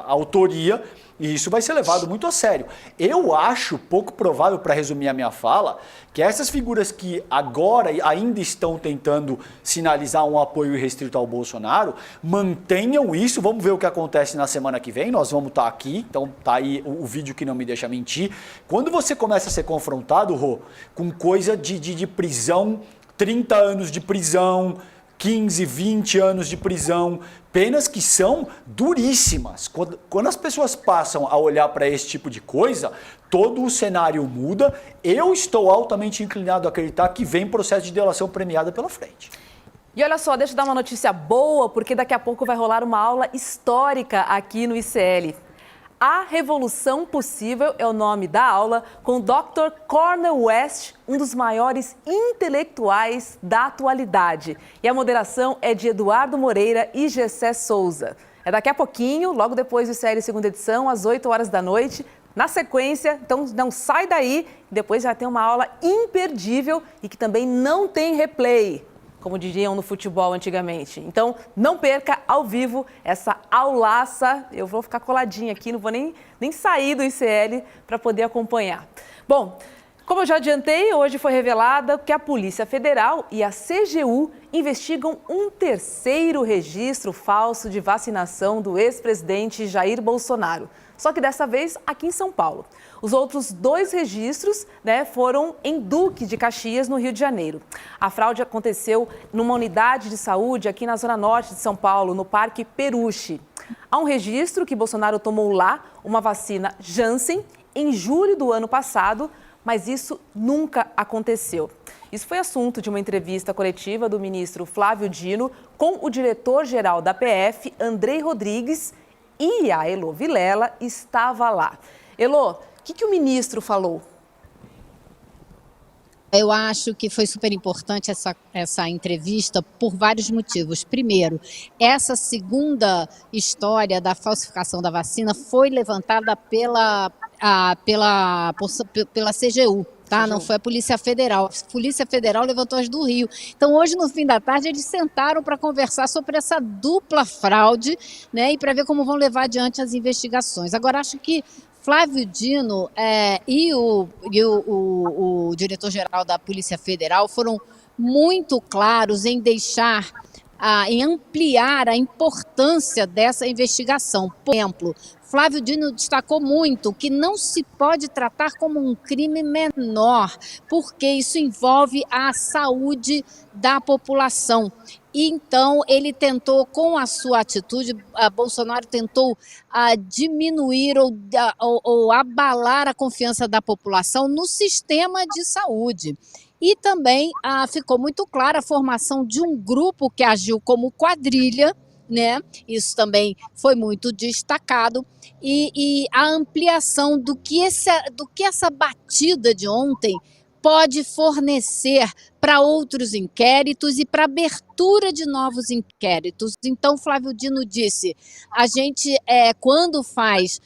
autoria, e isso vai ser levado muito a sério. Eu acho pouco provável, para resumir a minha fala, que essas figuras que agora ainda estão tentando sinalizar um apoio irrestrito ao Bolsonaro, mantenham isso. Vamos ver o que acontece na semana que vem, nós vamos estar aqui, então tá aí o vídeo que não me deixa mentir. Quando você começa a ser confrontado, Rô, com coisa de prisão, 30 anos de prisão, 15, 20 anos de prisão, penas que são duríssimas. Quando as pessoas passam a olhar para esse tipo de coisa, todo o cenário muda. Eu estou altamente inclinado a acreditar que vem processo de delação premiada pela frente. E olha só, deixa eu dar uma notícia boa, porque daqui a pouco vai rolar uma aula histórica aqui no ICL. A Revolução Possível é o nome da aula, com o Dr. Cornel West, um dos maiores intelectuais da atualidade. E a moderação é de Eduardo Moreira e Gessé Souza. É daqui a pouquinho, logo depois do ICL segunda edição, às 8 horas da noite. Na sequência, então não sai daí, depois já tem uma aula imperdível e que também não tem replay, como diriam no futebol antigamente. Então, não perca ao vivo essa aulaça. Eu vou ficar coladinha aqui, não vou nem sair do ICL para poder acompanhar. Bom, como eu já adiantei, hoje foi revelada que a Polícia Federal e a CGU investigam um terceiro registro falso de vacinação do ex-presidente Jair Bolsonaro. Só que dessa vez aqui em São Paulo. Os outros 2 registros, foram em Duque de Caxias, no Rio de Janeiro. A fraude aconteceu numa unidade de saúde aqui na Zona Norte de São Paulo, no Parque Peruche. Há um registro que Bolsonaro tomou lá uma vacina Janssen em julho do ano passado, mas isso nunca aconteceu. Isso foi assunto de uma entrevista coletiva do ministro Flávio Dino com o diretor-geral da PF, Andrei Rodrigues, e a Elô Vilela estava lá. Elô, o que o ministro falou? Eu acho que foi super importante essa entrevista por vários motivos. Primeiro, essa segunda história da falsificação da vacina foi levantada pela CGU. Tá? Não foi a Polícia Federal. A Polícia Federal levantou as do Rio. Então, hoje, no fim da tarde, eles sentaram para conversar sobre essa dupla fraude, e para ver como vão levar adiante as investigações. Agora, acho que Flávio Dino e o diretor-geral da Polícia Federal foram muito claros em em ampliar a importância dessa investigação. Por exemplo, Flávio Dino destacou muito que não se pode tratar como um crime menor, porque isso envolve a saúde da população. Então, ele tentou, com a sua atitude, Bolsonaro tentou diminuir ou abalar a confiança da população no sistema de saúde. E também ficou muito clara a formação de um grupo que agiu como quadrilha, né? Isso também foi muito destacado. E a ampliação do que essa batida de ontem pode fornecer para outros inquéritos e para abertura de novos inquéritos. Então, Flávio Dino disse, a gente, quando faz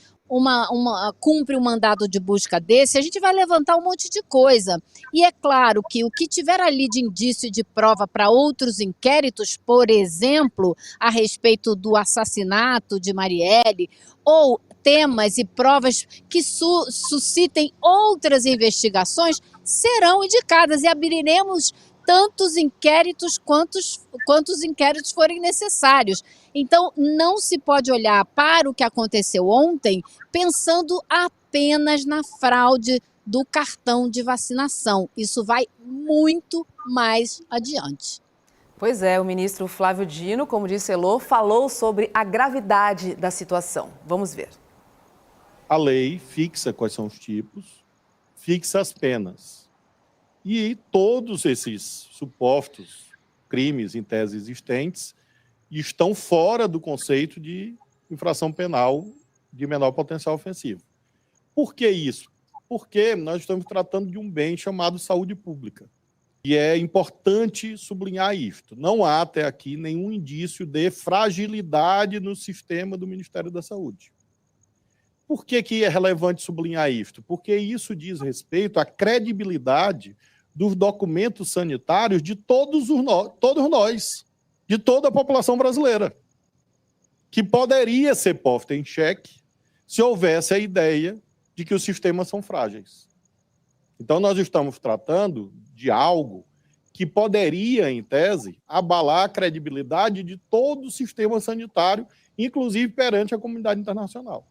cumpre um mandado de busca desse, a gente vai levantar um monte de coisa. E é claro que o que tiver ali de indício e de prova para outros inquéritos, por exemplo, a respeito do assassinato de Marielle, ou temas e provas que suscitem outras investigações, serão indicadas e abriremos tantos inquéritos quantos inquéritos forem necessários. Então, não se pode olhar para o que aconteceu ontem pensando apenas na fraude do cartão de vacinação. Isso vai muito mais adiante. Pois é, o ministro Flávio Dino, como disse Elô, falou sobre a gravidade da situação. Vamos ver. A lei fixa quais são os tipos, fixa as penas. E todos esses supostos crimes em tese existentes estão fora do conceito de infração penal de menor potencial ofensivo. Por que isso? Porque nós estamos tratando de um bem chamado saúde pública. E é importante sublinhar isto. Não há até aqui nenhum indício de fragilidade no sistema do Ministério da Saúde. Por que é relevante sublinhar isto? Porque isso diz respeito à credibilidade dos documentos sanitários de todos nós, de toda a população brasileira, que poderia ser posta em xeque se houvesse a ideia de que os sistemas são frágeis. Então, nós estamos tratando de algo que poderia, em tese, abalar a credibilidade de todo o sistema sanitário, inclusive perante a comunidade internacional,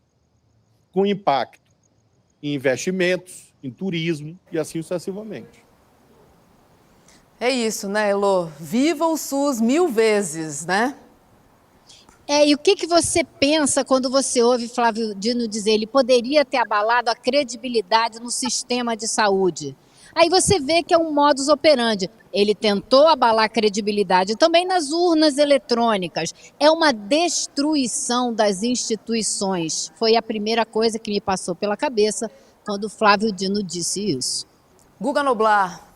com impacto em investimentos, em turismo e assim sucessivamente. É isso, né, Elô? Viva o SUS 1000 vezes, né? E o que você pensa quando você ouve Flávio Dino dizer ele poderia ter abalado a credibilidade no sistema de saúde? Aí você vê que é um modus operandi. Ele tentou abalar a credibilidade também nas urnas eletrônicas. É uma destruição das instituições. Foi a primeira coisa que me passou pela cabeça quando Flávio Dino disse isso. Guga Noblar.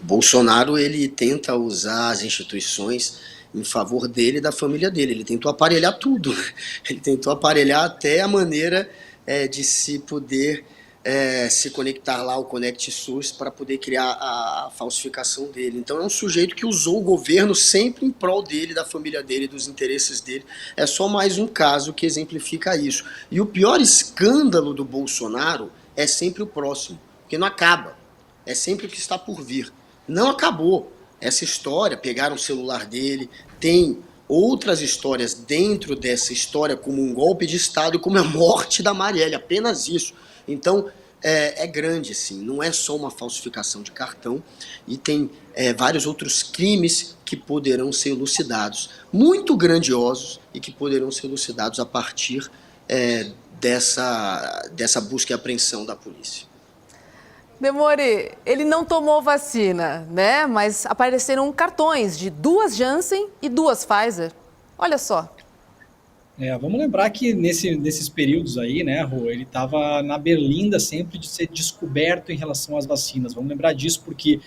Bolsonaro, ele tenta usar as instituições em favor dele e da família dele. Ele tentou aparelhar tudo. Ele tentou aparelhar até a maneira de se poder se conectar lá ao Conect SUS para poder criar a falsificação dele. Então é um sujeito que usou o governo sempre em prol dele, da família dele, dos interesses dele. É só mais um caso que exemplifica isso. E o pior escândalo do Bolsonaro é sempre o próximo, porque não acaba. É sempre o que está por vir. Não acabou. Essa história, pegaram o celular dele, tem outras histórias dentro dessa história, como um golpe de Estado, como a morte da Marielle, apenas isso. Então, é grande, assim, não é só uma falsificação de cartão, e tem vários outros crimes que poderão ser elucidados, muito grandiosos, e que poderão ser elucidados a partir dessa busca e apreensão da polícia. Demore, ele não tomou vacina, né? Mas apareceram cartões de 2 Janssen e 2 Pfizer. Olha só. Vamos lembrar que nesses períodos aí, né, Rô, ele estava na berlinda sempre de ser descoberto em relação às vacinas. Vamos lembrar disso porque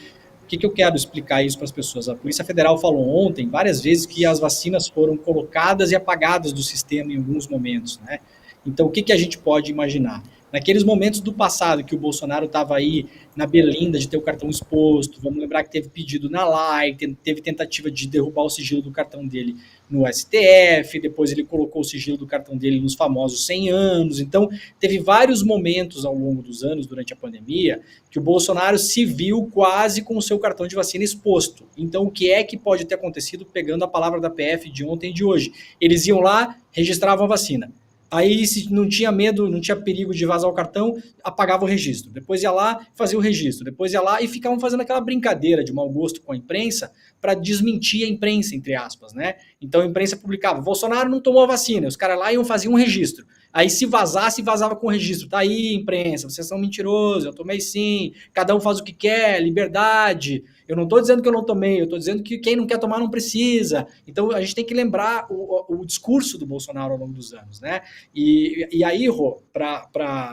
o que eu quero explicar isso para as pessoas? A Polícia Federal falou ontem várias vezes que as vacinas foram colocadas e apagadas do sistema em alguns momentos, né? Então, o que a gente pode imaginar? Naqueles momentos do passado que o Bolsonaro estava aí na berlinda de ter o cartão exposto, vamos lembrar que teve pedido na LAI, teve tentativa de derrubar o sigilo do cartão dele no STF, depois ele colocou o sigilo do cartão dele nos famosos 100 anos. Então, teve vários momentos ao longo dos anos, durante a pandemia, que o Bolsonaro se viu quase com o seu cartão de vacina exposto. Então, o que é que pode ter acontecido, pegando a palavra da PF de ontem e de hoje? Eles iam lá, registravam a vacina. Aí, se não tinha medo, não tinha perigo de vazar o cartão, apagava o registro. Depois ia lá, fazia o registro. Depois ia lá e ficavam fazendo aquela brincadeira de mau gosto com a imprensa para desmentir a imprensa, entre aspas, né? Então a imprensa publicava, Bolsonaro não tomou a vacina. Os caras lá iam fazer um registro. Aí se vazasse, vazava com registro. Tá aí, imprensa, vocês são mentirosos, eu tomei sim, cada um faz o que quer, liberdade. Eu não tô dizendo que eu não tomei, eu tô dizendo que quem não quer tomar não precisa. Então a gente tem que lembrar o discurso do Bolsonaro ao longo dos anos, né? E aí, Rô,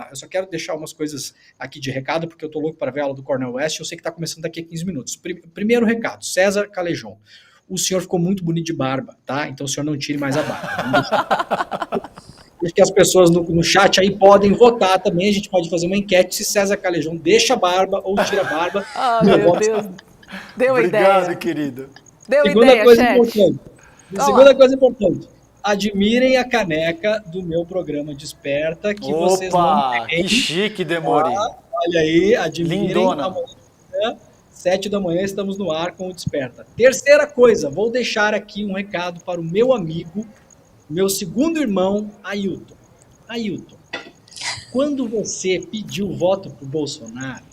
eu só quero deixar umas coisas aqui de recado, porque eu tô louco para ver a aula do Cornel West, eu sei que tá começando daqui a 15 minutos. Primeiro recado, César Calejon. O senhor ficou muito bonito de barba, tá? Então o senhor não tire mais a barba. Acho que as pessoas no chat aí podem votar também. A gente pode fazer uma enquete se César Calejon deixa a barba ou tira a barba. Meu Deus. Deu a ideia. Obrigado, querido. Deu Segunda ideia, coisa chefe. importante. Segunda coisa importante. Admirem a caneca do meu programa Desperta, que vocês não têm. Que chique, Demori. Olha aí, admirem. Lindona. Amanhã, 7 da manhã, estamos no ar com o Desperta. Terceira coisa, vou deixar aqui um recado para o meu amigo, meu segundo irmão, Ailton. Ailton, quando você pediu voto pro Bolsonaro,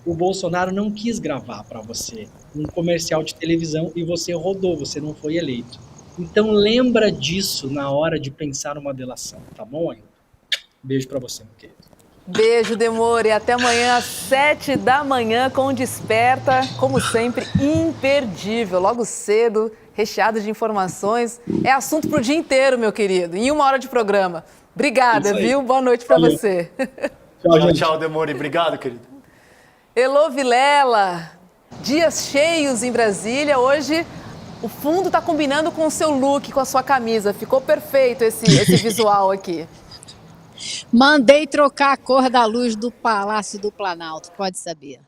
o Bolsonaro não quis gravar para você um comercial de televisão e você rodou, você não foi eleito. Então lembra disso na hora de pensar numa delação, tá bom, Ailton? Beijo para você, meu querido. Beijo, Demore. Até amanhã às 7 da manhã com o Desperta. Como sempre, imperdível. Logo cedo, recheado de informações. É assunto pro dia inteiro, meu querido. Em 1 hora de programa. Obrigada, viu? Boa noite para você. Tchau, Demore. Obrigado, querido. Elô Vilela. Dias cheios em Brasília. Hoje o fundo tá combinando com o seu look, com a sua camisa. Ficou perfeito esse visual aqui. Mandei trocar a cor da luz do Palácio do Planalto, pode saber.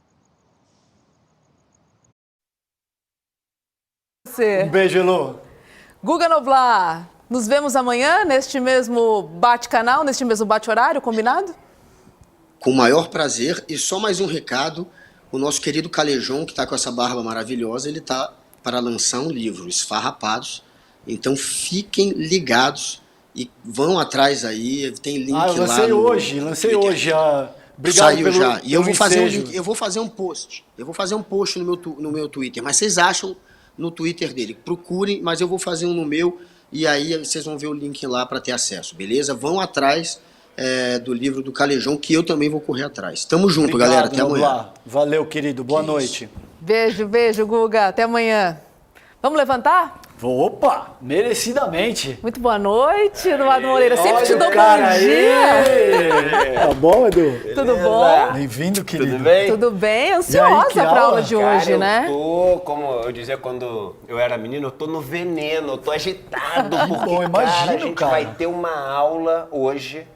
Um beijo, Elô. Guga Noblar, nos vemos amanhã neste mesmo bate-canal, neste mesmo bate-horário, combinado? Com o maior prazer. E só mais um recado, o nosso querido Calejon, que está com essa barba maravilhosa, ele está para lançar um livro, Esfarrapados. Então fiquem ligados. E vão atrás aí, tem link lá. Eu lancei hoje. Obrigado. Saiu pelo, já. E eu vou fazer um link, eu vou fazer um post. Eu vou fazer um post no meu Twitter. Mas vocês acham no Twitter dele. Procurem, mas eu vou fazer um no meu. E aí vocês vão ver o link lá para ter acesso, beleza? Vão atrás do livro do Calejon, que eu também vou correr atrás. Tamo junto, Obrigado, galera. Até amanhã. Valeu, querido. Boa noite. Beijo, Guga. Até amanhã. Vamos levantar? Opa, merecidamente. Muito boa noite, Eduardo Moreira. Sempre te dou bom dia. Tá bom, Edu? Tudo bom? Bem-vindo, querido. Tudo bem? Tudo bem. Ansiosa para a aula de hoje, Cara, né? Eu tô, como eu dizia quando eu era menino, eu tô no veneno, eu tô agitado, porque, Bom, imagino, a gente cara. vai ter uma aula hoje,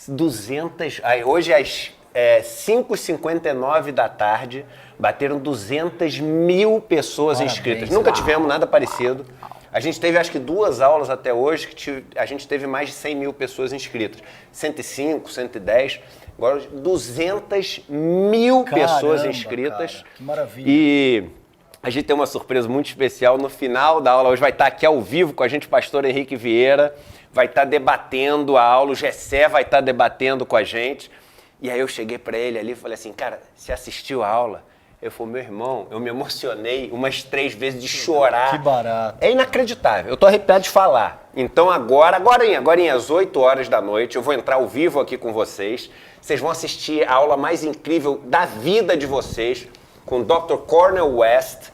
200... Hoje às 5h59 da tarde, bateram 200 mil pessoas inscritas. Nunca tivemos nada parecido. A gente teve, acho que 2 aulas até hoje, que a gente teve mais de 100 mil pessoas inscritas. 105, 110, agora 200 mil pessoas inscritas. Cara, que maravilha. E a gente tem uma surpresa muito especial no final da aula. Hoje vai estar aqui ao vivo com a gente o pastor Henrique Vieira, vai estar debatendo a aula, o Gessé vai estar debatendo com a gente. E aí eu cheguei para ele ali e falei assim, cara, você assistiu a aula? Eu falei, meu irmão, eu me emocionei umas 3 vezes de chorar. Que barato. É inacreditável, eu tô arrepiado de falar. Então agora às 8 horas da noite, eu vou entrar ao vivo aqui com vocês. Vocês vão assistir a aula mais incrível da vida de vocês com o Dr. Cornel West,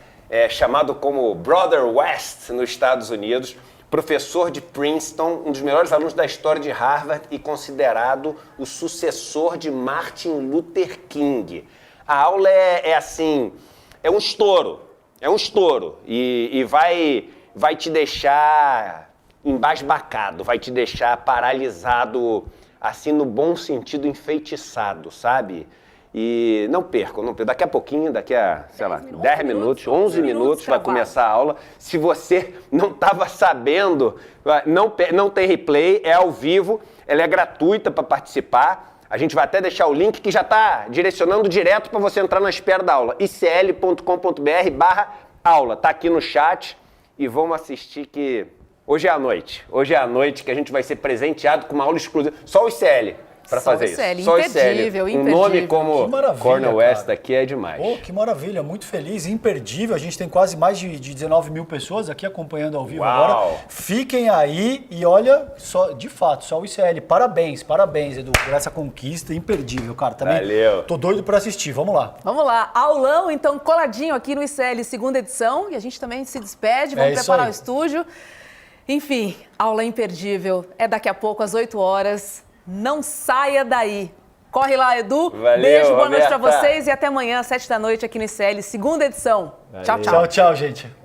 chamado como Brother West nos Estados Unidos, professor de Princeton, um dos melhores alunos da história de Harvard e considerado o sucessor de Martin Luther King. A aula é um estouro e vai te deixar embasbacado, vai te deixar paralisado, assim, no bom sentido, enfeitiçado, sabe? E não percam. Daqui a pouquinho, daqui a, 10 minutos, 11 minutos vai começar a aula. Se você não estava sabendo, não tem replay, é ao vivo, ela é gratuita para participar. A gente vai até deixar o link que já está direcionando direto para você entrar na espera da aula. icl.com.br/aula. Está aqui no chat e vamos assistir que hoje é a noite. Hoje é a noite que a gente vai ser presenteado com uma aula exclusiva. Só o ICL. para fazer isso. Só o imperdível, ICL. Um nome como Cornel West aqui é demais. Pô, que maravilha, muito feliz, imperdível. A gente tem quase mais de 19 mil pessoas aqui acompanhando ao vivo agora. Fiquem aí e olha, só, de fato, só o ICL. Parabéns, Edu, por essa conquista imperdível, cara. Também Valeu. Tô doido para assistir, vamos lá. Vamos lá, aulão, então, coladinho aqui no ICL, segunda edição. E a gente também se despede, vamos preparar o estúdio. Enfim, aula imperdível. É daqui a pouco, às 8 horas. Não saia daí. Corre lá, Edu. Valeu, beijo, boa noite pra Roberta. vocês e até amanhã, às 7 da noite, aqui no ICL, segunda edição. Valeu. Tchau, tchau. Tchau, gente.